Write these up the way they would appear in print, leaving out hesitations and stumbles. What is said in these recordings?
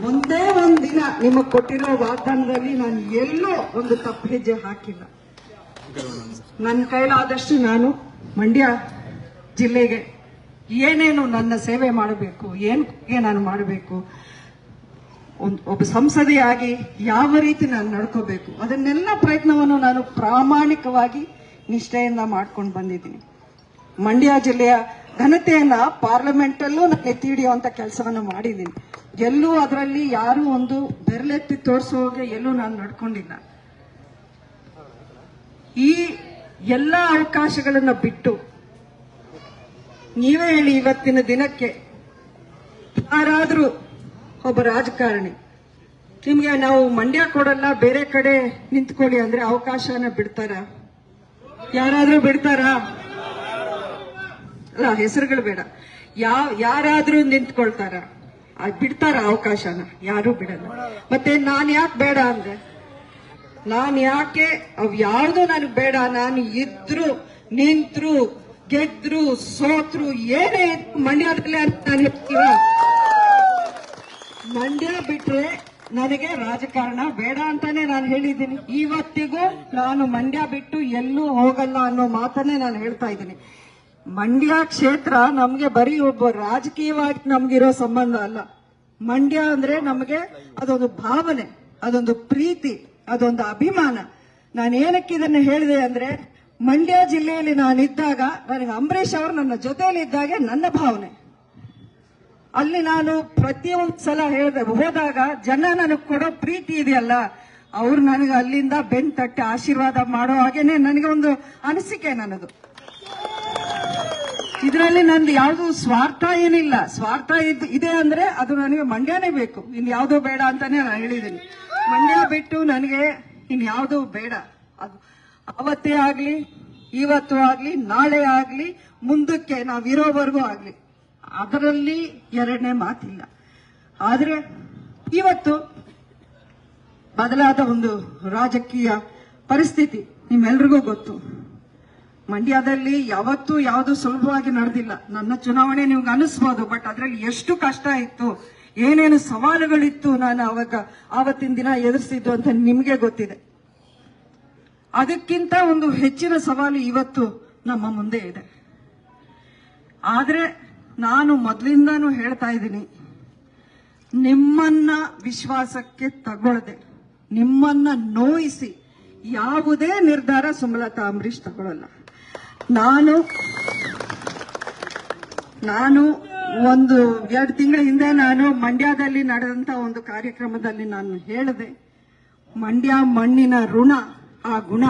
ಒಂದೇ ಒಂದ್ ದಿನ ನಿಮಗ್ ಕೊಟ್ಟಿರೋ ವಾಗ್ದಾನದಲ್ಲಿ ನಾನು ಎಲ್ಲೂ ಒಂದು ತಪ್ಪು ಹೆಜ್ಜೆ ಹಾಕಿಲ್ಲ. ನನ್ನ ಕೈಲಾದಷ್ಟು ನಾನು ಮಂಡ್ಯ ಜಿಲ್ಲೆಗೆ ಏನೇನು ನನ್ನ ಸೇವೆ ಮಾಡಬೇಕು, ಏನೇ ನಾನು ಮಾಡಬೇಕು, ಒಬ್ಬ ಸಂಸದೆಯಾಗಿ ಯಾವ ರೀತಿ ನಾನು ನಡ್ಕೋಬೇಕು, ಅದನ್ನೆಲ್ಲ ಪ್ರಯತ್ನವನ್ನು ನಾನು ಪ್ರಾಮಾಣಿಕವಾಗಿ ನಿಷ್ಠೆಯಿಂದ ಮಾಡ್ಕೊಂಡು ಬಂದಿದ್ದೀನಿ. ಮಂಡ್ಯ ಜಿಲ್ಲೆಯ ಘನತೆಯನ್ನ ಪಾರ್ಲಿಮೆಂಟ್ ಅಲ್ಲೂ ನಾನು ಎತ್ತಿ ಹಿಡಿಯುವಂತ ಕೆಲಸವನ್ನು ಮಾಡಿದ್ದೀನಿ. ಎಲ್ಲೂ ಅದರಲ್ಲಿ ಯಾರು ಒಂದು ಬೆರಳೆತ್ತಿ ತೋರಿಸೋಗೆ ಎಲ್ಲೂ ನಾನು ನಡ್ಕೊಂಡಿಲ್ಲ. ಈ ಎಲ್ಲ ಅವಕಾಶಗಳನ್ನ ಬಿಟ್ಟು ನೀವೇ ಹೇಳಿ, ಇವತ್ತಿನ ದಿನಕ್ಕೆ ಯಾರಾದ್ರೂ ಒಬ್ಬ ರಾಜಕಾರಣಿ ನಿಮ್ಗೆ ನಾವು ಮಂಡ್ಯ ಕೊಡಲ್ಲ ಬೇರೆ ಕಡೆ ನಿಂತ್ಕೊಳ್ಳಿ ಅಂದ್ರೆ ಅವಕಾಶನ ಬಿಡ್ತಾರ? ಯಾರಾದ್ರೂ ಬಿಡ್ತಾರಾ? ಅಲ್ಲ, ಹೆಸರುಗಳು ಬೇಡ, ಯಾರಾದ್ರೂ ನಿಂತ್ಕೊಳ್ತಾರ? ಬಿಡ್ತಾರ ಅವಕಾಶನ? ಯಾರು ಬಿಡಲ್ಲ. ಮತ್ತೆ ನಾನ್ ಯಾಕೆ ಬೇಡ ಅಂದ್ರೆ, ನಾನ್ ಯಾಕೆ ಯಾರ್ದು ನನಗೆ ಬೇಡ, ನಾನು ಇದ್ರು ನಿಂತ್ರು ಗೆದ್ರು ಸೋತ್ರು ಏನೇ ಮಂಡ್ಯದಲ್ಲೇ ಅಂತ ನಾನು ಹೇಳ್ತೀವ. ಮಂಡ್ಯ ಬಿಟ್ರೆ ನನಗೆ ರಾಜಕಾರಣ ಬೇಡ ಅಂತಾನೆ ನಾನು ಹೇಳಿದ್ದೀನಿ. ಇವತ್ತಿಗೂ ನಾನು ಮಂಡ್ಯ ಬಿಟ್ಟು ಎಲ್ಲೂ ಹೋಗಲ್ಲ ಅನ್ನೋ ಮಾತನ್ನೇ ನಾನು ಹೇಳ್ತಾ ಇದ್ದೀನಿ. ಮಂಡ್ಯ ಕ್ಷೇತ್ರ ನಮ್ಗೆ ಬರೀ ಒಬ್ಬ ರಾಜಕೀಯವಾಗಿ ನಮ್ಗಿರೋ ಸಂಬಂಧ ಅಲ್ಲ. ಮಂಡ್ಯ ಅಂದ್ರೆ ನಮಗೆ ಅದೊಂದು ಭಾವನೆ, ಅದೊಂದು ಪ್ರೀತಿ, ಅದೊಂದು ಅಭಿಮಾನ. ನಾನು ಏನಕ್ಕೆ ಇದನ್ನ ಹೇಳಿದೆ ಅಂದ್ರೆ, ಮಂಡ್ಯ ಜಿಲ್ಲೆಯಲ್ಲಿ ನಾನಿದ್ದಾಗ ನನಗೆ ಅಂಬರೀಷ್ ಅವರು ನನ್ನ ಜೊತೆಯಲ್ಲಿ ಇದ್ದಾಗೆ ನನ್ನ ಭಾವನೆ. ಅಲ್ಲಿ ನಾನು ಪ್ರತಿಯೊಂದು ಸಲ ಹೋದಾಗ ಜನ ನನಗೆ ಕೊಡೋ ಪ್ರೀತಿ ಇದೆಯಲ್ಲ, ಅವ್ರು ನನಗೆ ಅಲ್ಲಿಂದ ಬೆನ್ ತಟ್ಟಿ ಆಶೀರ್ವಾದ ಮಾಡೋ ಹಾಗೇನೆ ನನಗೆ ಒಂದು ಅನಿಸಿಕೆ ನನ್ನದು. ಇದರಲ್ಲಿ ನಂದು ಯಾವುದು ಸ್ವಾರ್ಥ ಏನಿಲ್ಲ. ಸ್ವಾರ್ಥ ಇದೆ ಅಂದ್ರೆ ಅದು ನನಗೆ ಮಂಡ್ಯನೇ ಬೇಕು, ಇನ್ ಯಾವ್ದೋ ಬೇಡ ಅಂತಾನೆ ನಾನು ಹೇಳಿದ್ದೀನಿ. ಮಂಡ್ಯ ಬಿಟ್ಟು ನನಗೆ ಇನ್ ಯಾವ್ದು ಬೇಡ. ಅದು ಅವತ್ತೇ ಆಗ್ಲಿ, ಇವತ್ತು ಆಗ್ಲಿ, ನಾಳೆ ಆಗ್ಲಿ, ಮುಂದಕ್ಕೆ ನಾವಿರೋವರೆಗೂ ಆಗ್ಲಿ, ಅದರಲ್ಲಿ ಎರಡನೇ ಮಾತಿಲ್ಲ. ಆದ್ರೆ ಇವತ್ತು ಬದಲಾದ ಒಂದು ರಾಜಕೀಯ ಪರಿಸ್ಥಿತಿ ನಿಮ್ಮೆಲ್ರಿಗೂ ಗೊತ್ತು. ಮಂಡ್ಯದಲ್ಲಿ ಯಾವತ್ತೂ ಯಾವುದು ಸುಲಭವಾಗಿ ನಡೆದಿಲ್ಲ. ನನ್ನ ಚುನಾವಣೆ ನಿಮ್ಗೆ ಅನಿಸ್ಬೋದು, ಬಟ್ ಅದ್ರಲ್ಲಿ ಎಷ್ಟು ಕಷ್ಟ ಇತ್ತು, ಏನೇನು ಸವಾಲುಗಳಿತ್ತು ನಾನು ಆವತ್ತಿನ ದಿನ ಎದುರಿಸಿದ್ದು ಅಂತ ನಿಮ್ಗೆ ಗೊತ್ತಿದೆ. ಅದಕ್ಕಿಂತ ಒಂದು ಹೆಚ್ಚಿನ ಸವಾಲು ಇವತ್ತು ನಮ್ಮ ಮುಂದೆ ಇದೆ. ಆದ್ರೆ ನಾನು ಮೊದಲಿಂದಾನು ಹೇಳ್ತಾ ಇದ್ದೀನಿ, ನಿಮ್ಮನ್ನ ವಿಶ್ವಾಸಕ್ಕೆ ತಗೊಳ್ಳದೆ, ನಿಮ್ಮನ್ನ ನೋಯಿಸಿ ಯಾವುದೇ ನಿರ್ಧಾರ ಸುಮಲತಾ ಅಂಬರೀಶ್ ತಗೊಳ್ಳಲ್ಲ. ನಾನು ಒಂದು 2 ತಿಂಗಳ ಹಿಂದೆ ನಾನು ಮಂಡ್ಯದಲ್ಲಿ ನಡೆದಂತ ಒಂದು ಕಾರ್ಯಕ್ರಮದಲ್ಲಿ ನಾನು ಹೇಳಿದೆ, ಮಂಡ್ಯ ಮಣ್ಣಿನ ಋಣ, ಆ ಗುಣ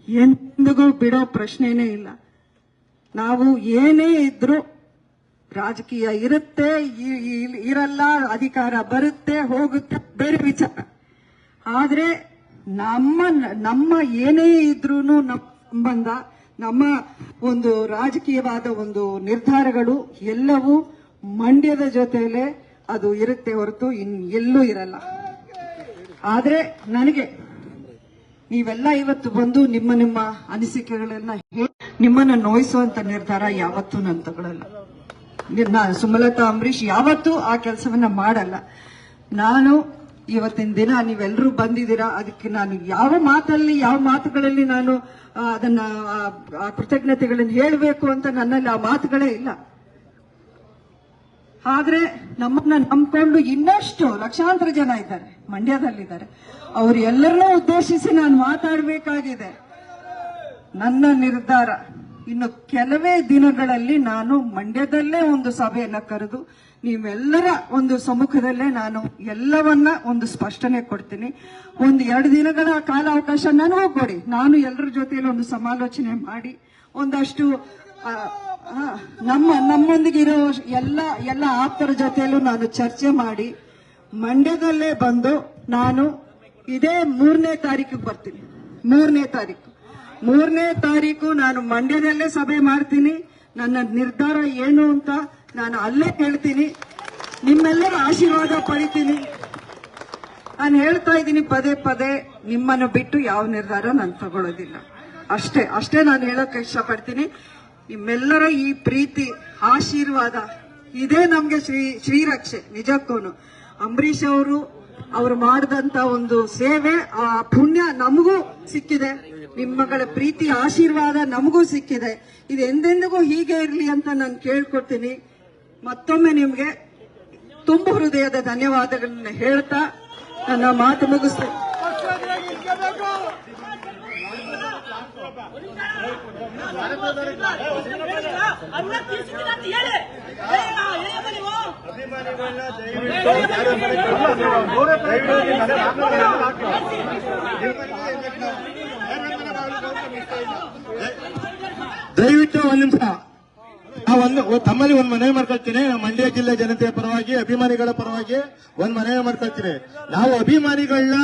ಎಂದಿಗೂ ಬಿಡೋ ಪ್ರಶ್ನೆನೇ ಇಲ್ಲ. ನಾವು ಏನೇ ಇದ್ರು, ರಾಜಕೀಯ ಇರುತ್ತೆ ಇರಲ್ಲ, ಅಧಿಕಾರ ಬರುತ್ತೆ ಹೋಗುತ್ತೆ, ಬೇರೆ ವಿಚಾರ. ಆದ್ರೆ ನಮ್ಮ ಏನೇ ಇದ್ರೂ ನಮ್ಮ ಸಂಬಂಧ, ನಮ್ಮ ಒಂದು ರಾಜಕೀಯವಾದ ಒಂದು ನಿರ್ಧಾರಗಳು ಎಲ್ಲವೂ ಮಂಡ್ಯದ ಜೊತೆಲೆ ಅದು ಇರುತ್ತೆ ಹೊರತು ಎಲ್ಲೂ ಇರಲ್ಲ. ಆದ್ರೆ ನನಗೆ ನೀವೆಲ್ಲ ಇವತ್ತು ಬಂದು ನಿಮ್ಮ ಅನಿಸಿಕೆಗಳನ್ನ ನಿಮ್ಮನ್ನ ನೋಯಿಸುವಂತ ನಿರ್ಧಾರ ಯಾವತ್ತೂ ನಾನು ತಗೊಳ್ಳಲ್ಲ. ಸುಮಲತಾ ಅಂಬರೀಶ್ ಯಾವತ್ತೂ ಆ ಕೆಲಸವನ್ನ ಮಾಡಲ್ಲ. ನಾನು ಇವತ್ತಿನ ದಿನ ನೀವೆಲ್ಲರೂ ಬಂದಿದ್ದೀರಾ, ಅದಕ್ಕೆ ನಾನು ಯಾವ ಮಾತುಗಳಲ್ಲಿ ನಾನು ಅದನ್ನ ಕೃತಜ್ಞತೆಗಳನ್ನು ಹೇಳಬೇಕು ಅಂತ ನನ್ನಲ್ಲಿ ಆ ಮಾತುಗಳೇ ಇಲ್ಲ. ಆದ್ರೆ ನಮ್ಮನ್ನ ನಂಬ್ಕೊಂಡು ಇನ್ನಷ್ಟು ಲಕ್ಷಾಂತರ ಜನ ಇದ್ದಾರೆ, ಮಂಡ್ಯದಲ್ಲಿದ್ದಾರೆ. ಅವ್ರು ಎಲ್ಲರನ್ನೂ ಉದ್ದೇಶಿಸಿ ನಾನು ಮಾತಾಡಬೇಕಾಗಿದೆ. ನನ್ನ ನಿರ್ಧಾರ ಇನ್ನು ಕೆಲವೇ ದಿನಗಳಲ್ಲಿ ನಾನು ಮಂಡ್ಯದಲ್ಲೇ ಒಂದು ಸಭೆಯನ್ನ ಕರೆದು ನೀವೆಲ್ಲರ ಒಂದು ಸಮ್ಮುಖದಲ್ಲೇ ನಾನು ಎಲ್ಲವನ್ನ ಒಂದು ಸ್ಪಷ್ಟನೆ ಕೊಡ್ತೀನಿ. 1-2 ದಿನಗಳ ಕಾಲಾವಕಾಶ ನನಗೂ ಕೊಡಿ. ನಾನು ಎಲ್ಲರ ಜೊತೆಯಲ್ಲಿ ಒಂದು ಸಮಾಲೋಚನೆ ಮಾಡಿ ಒಂದಷ್ಟು ನಮ್ಮೊಂದಿಗಿರೋ ಎಲ್ಲ ಆಪ್ತರ ಜೊತೆಯಲ್ಲೂ ನಾನು ಚರ್ಚೆ ಮಾಡಿ ಮಂಡ್ಯದಲ್ಲೇ ಬಂದು ನಾನು ಇದೇ 3ನೇ ತಾರೀಕಿಗೆ ಬರ್ತೀನಿ. 3ನೇ ತಾರೀಕು ನಾನು ಮಂಡ್ಯದಲ್ಲೇ ಸಭೆ ಮಾಡ್ತೀನಿ. ನನ್ನ ನಿರ್ಧಾರ ಏನು ಅಂತ ನಾನು ಅಲ್ಲೇ ಹೇಳ್ತೀನಿ. ನಿಮ್ಮೆಲ್ಲರ ಆಶೀರ್ವಾದ ಪಡಿತೀನಿ. ನಾನು ಹೇಳ್ತಾ ಇದ್ದೀನಿ ಪದೇ ನಿಮ್ಮನ್ನು ಬಿಟ್ಟು ಯಾವ ನಿರ್ಧಾರ ನಾನು ತಗೊಳ್ಳೋದಿಲ್ಲ. ಅಷ್ಟೇ ನಾನು ಹೇಳೋಕೆ ಇಷ್ಟಪಡ್ತೀನಿ. ನಿಮ್ಮೆಲ್ಲರ ಈ ಪ್ರೀತಿ, ಆಶೀರ್ವಾದ ಇದೇ ನಮ್ಗೆ ಶ್ರೀರಕ್ಷೆ. ನಿಜಕ್ಕೂನು ಅಂಬರೀಷ್ ಅವರು ಮಾಡಿದಂತ ಒಂದು ಸೇವೆ, ಆ ಪುಣ್ಯ ನಮಗೂ ಸಿಕ್ಕಿದೆ, ನಿಮ್ಮಗಳ ಪ್ರೀತಿ ಆಶೀರ್ವಾದ ನಮಗೂ ಸಿಕ್ಕಿದೆ. ಇದು ಎಂದೆಂದಿಗೂ ಹೀಗೆ ಇರಲಿ ಅಂತ ನಾನು ಕೇಳ್ಕೊಡ್ತೀನಿ. ಮತ್ತೊಮ್ಮೆ ನಿಮ್ಗೆ ತುಂಬ ಹೃದಯದ ಧನ್ಯವಾದಗಳನ್ನ ಹೇಳ್ತಾ ನನ್ನ ಮಾತು ಮುಗಿಸ್ತೇನೆ. ದಯವಿಟ್ಟು ಒಂದ್ ನಿಮಿಷ ತಮ್ಮಲ್ಲಿ ಒಂದ್ ಮನವಿ ಮಾಡ್ಕೊಳ್ತೀನಿ. ಮಂಡ್ಯ ಜಿಲ್ಲೆ ಜನತೆಯ ಪರವಾಗಿ, ಅಭಿಮಾನಿಗಳ ಪರವಾಗಿ ಒಂದ್ ಮನವಿ ಮಾಡ್ಕೊಳ್ತೀನಿ. ನಾವು ಅಭಿಮಾನಿಗಳನ್ನ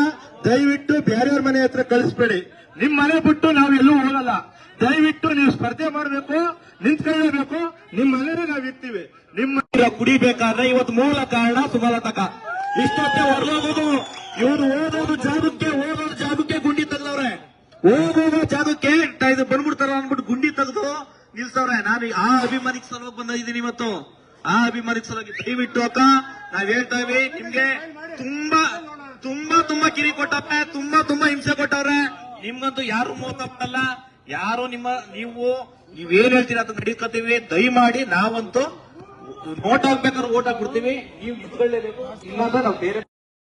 ದಯವಿಟ್ಟು ಬೇರೆಯವ್ರ ಮನೆ ಹತ್ರ ಕಳಿಸ್ಬೇಡಿ. ನಿಮ್ ಮನೆ ಬಿಟ್ಟು ನಾವು ಎಲ್ಲೂ ಹೋಗಲ್ಲ. ದಯವಿಟ್ಟು ನೀವು ಸ್ಪರ್ಧೆ ಮಾಡಬೇಕು, ನಿಂತ್ಕೊಳ್ಳಬೇಕು. ನಿಮ್ ಮನೇಲಿ ನಾವು ಇರ್ತೀವಿ. ನಿಮ್ಮ ಕುಡಿಬೇಕಾದ್ರೆ ಇವತ್ತು ಮೂಲ ಕಾರಣ ಸುಮಲತಕ. ಇಷ್ಟೊತ್ತೆ ಹೊರಗೋಗೋದು, ಇವರು ಓದೋದು ಜಾಗಕ್ಕೆ ಗುಂಡಿ ತೆಗೆದವ್ರೆ. ಓದೋದು ಜಾಗಕ್ಕೆ ಇದು ಬಂದ್ಬಿಡ್ತಾರ ಅಂದ್ಬಿಟ್ಟು ಗುಂಡಿ ತೆಗೆದು ನಿಲ್ಸವ್ರೆ. ನಾನು ಆ ಅಭಿಮಾನಿಗೆ ಸಲುವಾಗಿ ಬಂದಿದ್ದೀನಿ ಇವತ್ತು. ಆ ಅಭಿಮಾನಿಗೆ ಸಲುವಾಗಿ ದಯವಿಟ್ಟು ಅಕ್ಕ ನಾವ್ ಹೇಳ್ತಾ ಇವಿ, ನಿಮ್ಗೆ ತುಂಬಾ ತುಂಬಾ ತುಂಬಾ ಕಿರಿ ಕೊಟ್ಟವ್ರೆ, ತುಂಬಾ ಹಿಂಸೆ ಕೊಟ್ಟವ್ರೆ. ನಿಮ್ಗಂತೂ ಯಾರು ಮೋಸ ಮಾಡಲ್ಲ. ಯಾರು ನೀವೇನ್ ಹೇಳ್ತೀರಾ ಅಂತ ನಡೀಕೋತೀವಿ. ದಯಮಾಡಿ ನಾವಂತೂ ಓಟ್ ಹಾಕ್ಬೇಕಾದ್ರೆ ಓಟ್ ಹಾಕ್ಬಿಡ್ತೀವಿ. ನೀವು ಮುದ್ಕೊಳ್ಳೇಬೇಕು, ಇಲ್ಲ ನಾವು ಬೇರೆ